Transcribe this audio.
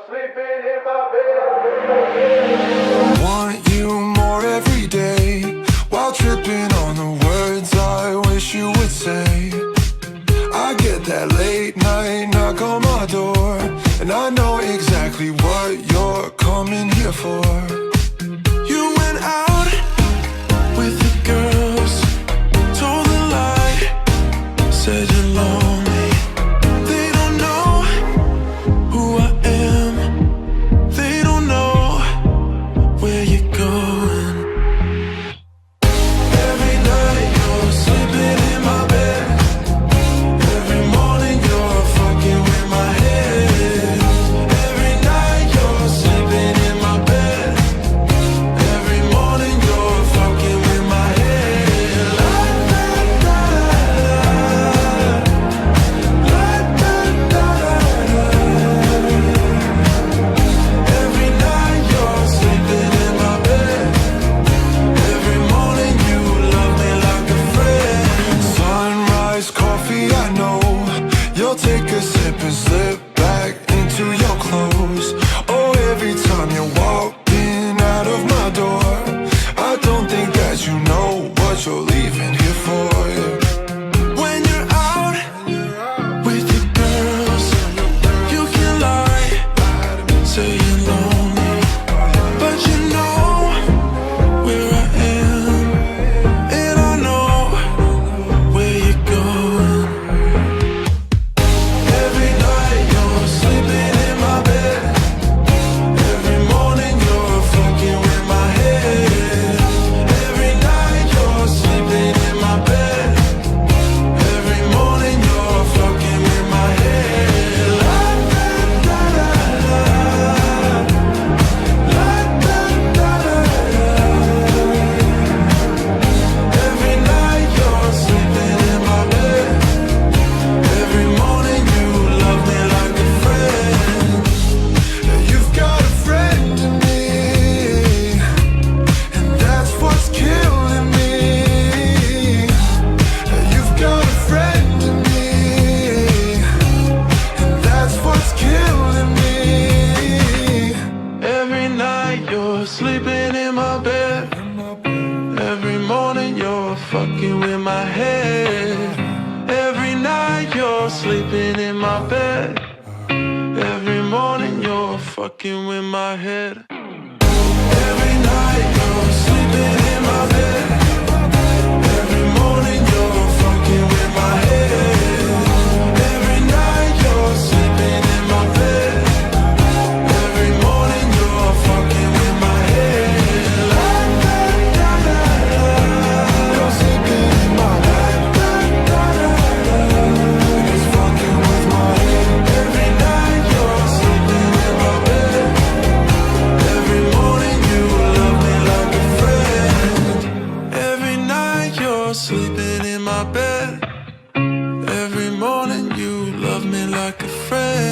sleeping in my bed. Want you more every day, while tripping on the words I wish you would say. I get that late night knock on my door, and I know exactly what you're coming here for. You went out with the girls, told a lie, said you're lonely. They don't know who I am, they don't know where you're going. Every night you're sleeping in my bed, every morning you're fucking with my head. Every night you're sleeping in my bed, every morning you're fucking with my head. La da da da, la da da da. Every night you're sleeping in my bed, every morning you love me like a friend. Sunrise coffee, I know you'll take a sip and slip back into your clothes. Oh, every time you're walking out of my door, I don't think that you know what you're leaving here for. When you're out with your girls, you can lie, say you're lonely, but you know where I am, and I know where you're going. Every night you're sleeping in my bed, every morning you're fucking with my head. Every night you're sleeping in my bed, every morning you're fucking with my head. La da da da, la da da da. Every night you're sleeping in my bed, every morning you love me like a friend. You've got a friend in me, and that's what's killing me. You've got a friend in me, and that's what's killing me. Every night you're sleeping in my bed, every morning you're fucking with my head. Every night you're sleeping in my bed, every morning you're fucking with my head. Every night you're sleeping in my bed, every morning you're fucking with my head. Every night you're sleeping in my bed, every morning you're fucking with my head. La da da da, you're sleeping in my bed, la da da da, it's fucking with my head. Every night you're sleeping in my bed, every morning you love me like a friend. Every night you're sleeping in my bed, every morning you love me like a friend.